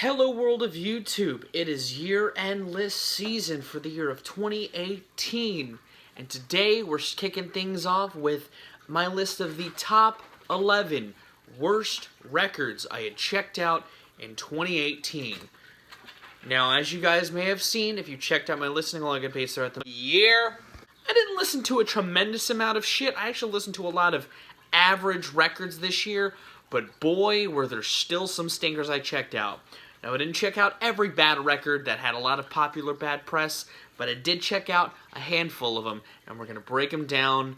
Hello world of YouTube, it is year-end list season for the year of 2018, and today we're kicking things off with my list of the top 11 worst records I had checked out in 2018. Now, as you guys may have seen, if you checked out my listening log page throughout the year, I didn't listen to a tremendous amount of shit. I actually listened to a lot of average records this year, but boy, were there still some stinkers I checked out. Now, I didn't check out every bad record that had a lot of popular bad press, but I did check out a handful of them, and we're going to break them down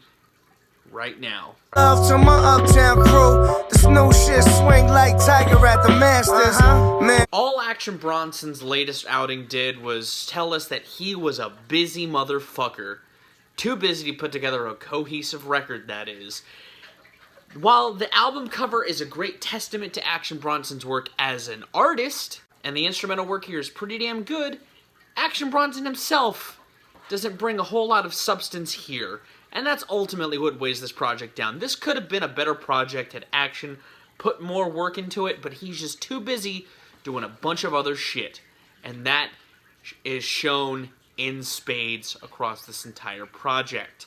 right now. Love to my uptown crew. This new shit swing like Tiger at the Masters. Man. All Action Bronson's latest outing did was tell us that he was a busy motherfucker. Too busy to put together a cohesive record, that is. While the album cover is a great testament to Action Bronson's work as an artist, and the instrumental work here is pretty damn good, Action Bronson himself doesn't bring a whole lot of substance here, and that's ultimately what weighs this project down. This could have been a better project had Action put more work into it, but he's just too busy doing a bunch of other shit, and that is shown in spades across this entire project.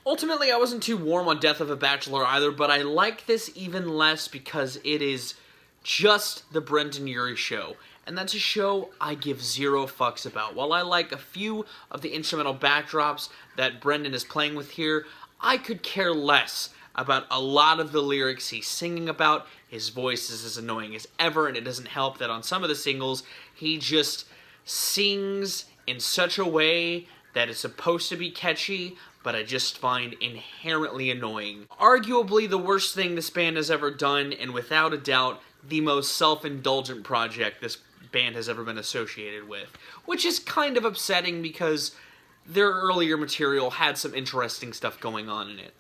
Ultimately, I wasn't too warm on Death of a Bachelor either, but I like this even less because it is just the Brendan Urie show. And that's a show I give zero fucks about. While I like a few of the instrumental backdrops that Brendan is playing with here, I could care less about a lot of the lyrics he's singing about. His voice is as annoying as ever, and it doesn't help that on some of the singles, he just sings in such a way that is supposed to be catchy, but I just find inherently annoying. Arguably the worst thing this band has ever done, and without a doubt, the most self-indulgent project this band has ever been associated with. Which is kind of upsetting because their earlier material had some interesting stuff going on in it.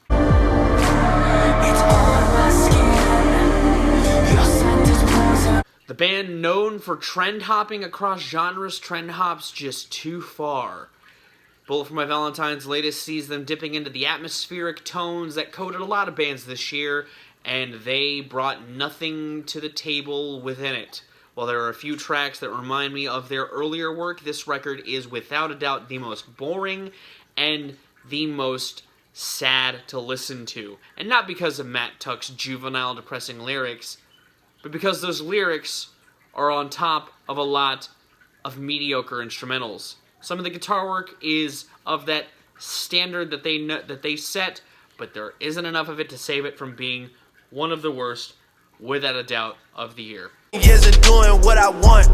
The band, known for trend hopping across genres, trend hops just too far. Bullet for My Valentine's latest sees them dipping into the atmospheric tones that coated a lot of bands this year, and they brought nothing to the table within it. While there are a few tracks that remind me of their earlier work, this record is without a doubt the most boring and the most sad to listen to. And not because of Matt Tuck's juvenile, depressing lyrics, but because those lyrics are on top of a lot of mediocre instrumentals. Some of the guitar work is of that standard that they set, but there isn't enough of it to save it from being one of the worst, without a doubt, of the year. Years of doing what I want.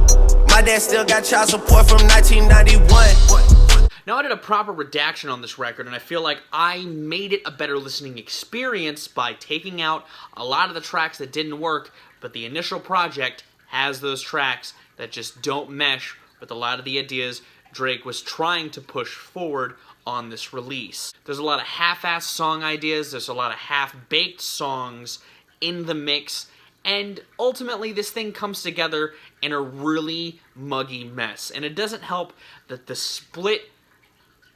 My dad still got child support from 1991. Now, I did a proper redaction on this record, and I feel like I made it a better listening experience by taking out a lot of the tracks that didn't work, but the initial project has those tracks that just don't mesh with a lot of the ideas Drake was trying to push forward on this release. There's a lot of half-assed song ideas, there's a lot of half-baked songs in the mix, and ultimately this thing comes together in a really muggy mess. And it doesn't help that the split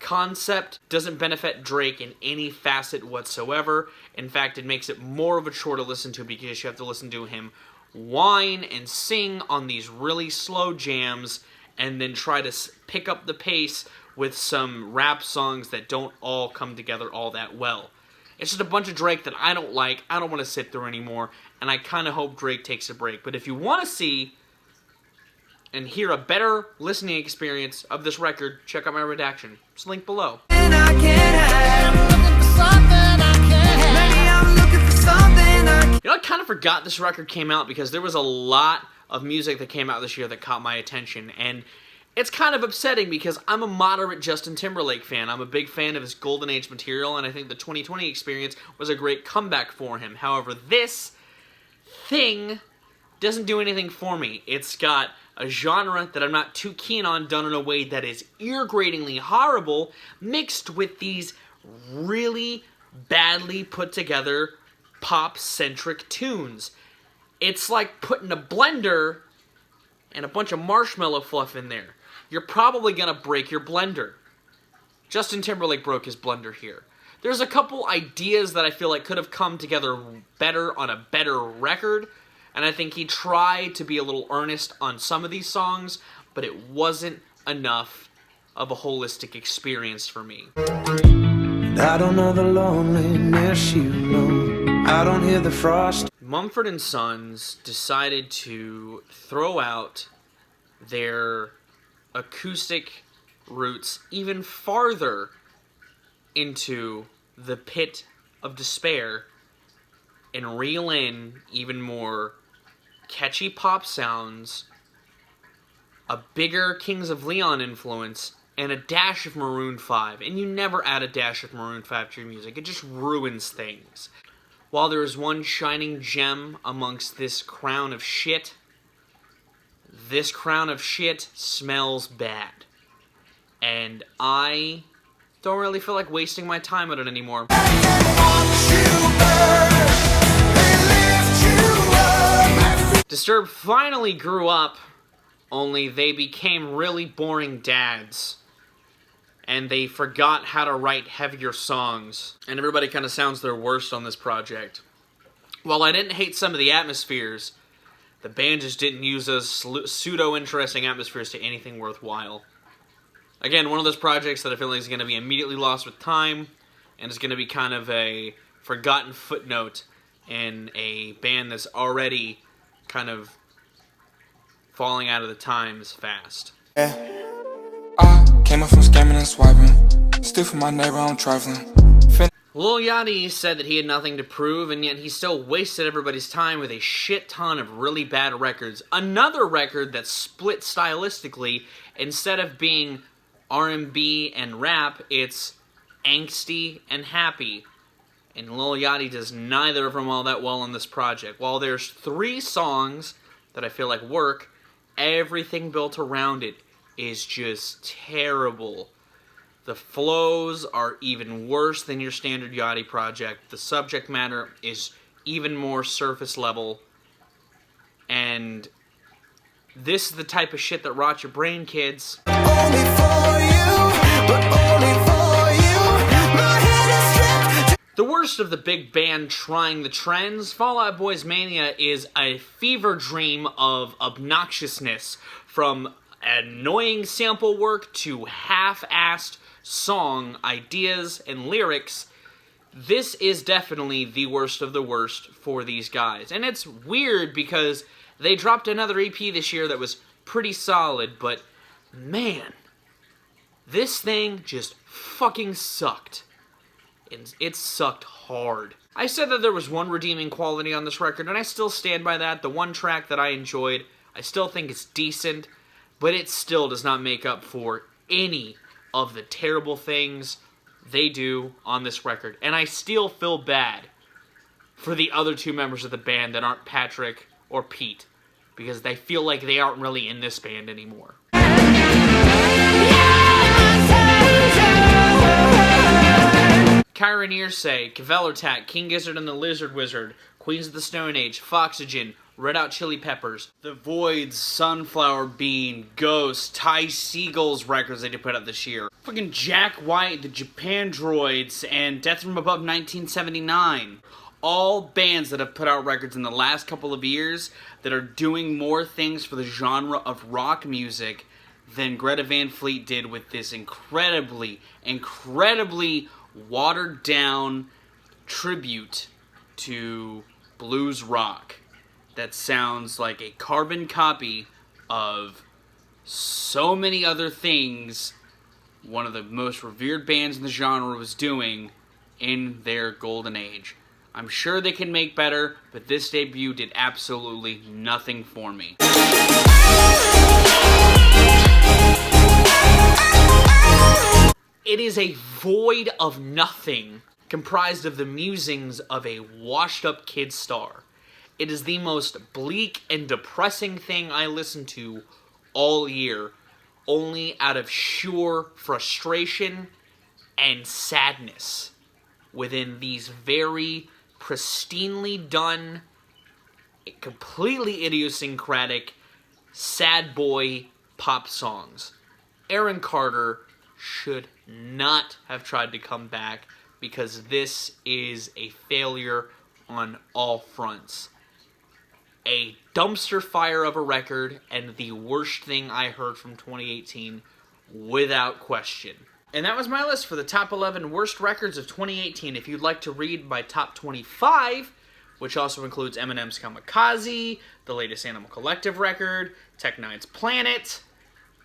concept doesn't benefit Drake in any facet whatsoever. In fact, it makes it more of a chore to listen to because you have to listen to him whine and sing on these really slow jams and then try to pick up the pace with some rap songs that don't all come together all that well. It's just a bunch of Drake that I don't like, I don't want to sit through anymore, and I kind of hope Drake takes a break. But if you want to see and hear a better listening experience of this record, check out my redaction. It's linked below. You know, I kind of forgot this record came out because there was a lot of music that came out this year that caught my attention, and it's kind of upsetting because I'm a moderate Justin Timberlake fan. I'm a big fan of his Golden Age material, and I think the 2020 experience was a great comeback for him. However, this thing doesn't do anything for me. It's got a genre that I'm not too keen on done in a way that is ear-gratingly horrible, mixed with these really badly put together pop-centric tunes. It's like putting a blender and a bunch of marshmallow fluff in there. You're probably gonna break your blender. Justin Timberlake broke his blender here. There's a couple ideas that I feel like could have come together better on a better record, and I think he tried to be a little earnest on some of these songs, but it wasn't enough of a holistic experience for me. I don't know the loneliness you know. I don't hear the frost. Mumford & Sons decided to throw out their acoustic roots even farther into the pit of despair and reel in even more catchy pop sounds, a bigger Kings of Leon influence, and a dash of Maroon 5. And you never add a dash of Maroon 5 to your music. It just ruins things. While there is one shining gem amongst this crown of shit, this crown of shit smells bad. And I don't really feel like wasting my time on it anymore. Disturbed finally grew up, only they became really boring dads. And they forgot how to write heavier songs. And everybody kind of sounds their worst on this project. While I didn't hate some of the atmospheres, the band just didn't use those pseudo-interesting atmospheres to anything worthwhile. Again, one of those projects that I feel like is going to be immediately lost with time, and is going to be kind of a forgotten footnote in a band that's already kind of falling out of the times fast. I came up from scamming and swiping. Still for my neighbor, I'm trifling. Lil Yachty said that he had nothing to prove, and yet he still wasted everybody's time with a shit ton of really bad records. Another record that split stylistically. Instead of being R&B and rap, it's angsty and happy. And Lil Yachty does neither of them all that well on this project. While there's 3 songs that I feel like work, everything built around it is just terrible. The flows are even worse than your standard Yachty project. The subject matter is even more surface level. And this is the type of shit that rots your brain, kids. Only for you, but only for you. My head is stripped. The worst of the big band trying the trends, Fall Out Boy's Mania is a fever dream of obnoxiousness, from annoying sample work to half-assed song ideas and lyrics. This is definitely the worst of the worst for these guys. And it's weird because they dropped another EP this year that was pretty solid, but man, this thing just fucking sucked. It sucked hard. I said that there was one redeeming quality on this record, and I still stand by that. The one track that I enjoyed, I still think it's decent, but it still does not make up for any of the terrible things they do on this record. And I still feel bad for the other 2 members of the band that aren't Patrick or Pete, because they feel like they aren't really in this band anymore. Kyra Nearsay, Kvelertak, King Gizzard and the Lizard Wizard, Queens of the Stone Age, Foxygen, Red Hot Chili Peppers, The Voids, Sunflower Bean, Ghost, Ty Segall's records they did put out this year. Fucking Jack White, the Japan Droids, and Death from Above 1979. All bands that have put out records in the last couple of years that are doing more things for the genre of rock music than Greta Van Fleet did with this incredibly watered down tribute to blues rock that sounds like a carbon copy of so many other things one of the most revered bands in the genre was doing in their golden age. I'm sure they can make better, but this debut did absolutely nothing for me. It is a void of nothing, comprised of the musings of a washed-up kid star. It is the most bleak and depressing thing I listened to all year, only out of sheer frustration and sadness within these very pristinely done, completely idiosyncratic, sad boy pop songs. Aaron Carter should not have tried to come back because this is a failure on all fronts. A dumpster fire of a record, and the worst thing I heard from 2018, without question. And that was my list for the top 11 worst records of 2018. If you'd like to read my top 25, which also includes Eminem's Kamikaze, the latest Animal Collective record, Tech Nine's Planet,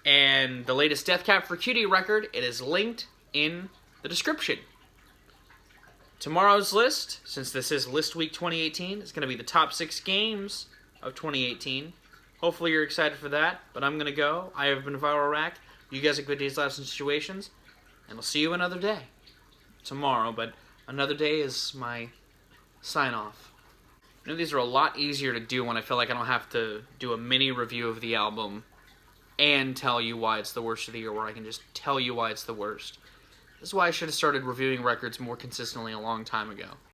and the latest Death Cab for Cutie record, it is linked in the description. Tomorrow's list, since this is List Week 2018, is going to be the top 6 games of 2018. Hopefully you're excited for that, but I'm going to go. I have been Viral Rack. You guys have good days, lives, and situations, and I'll see you another day. Tomorrow, but another day is my sign-off. You know, these are a lot easier to do when I feel like I don't have to do a mini review of the album and tell you why it's the worst of the year, where I can just tell you why it's the worst. This is why I should have started reviewing records more consistently a long time ago.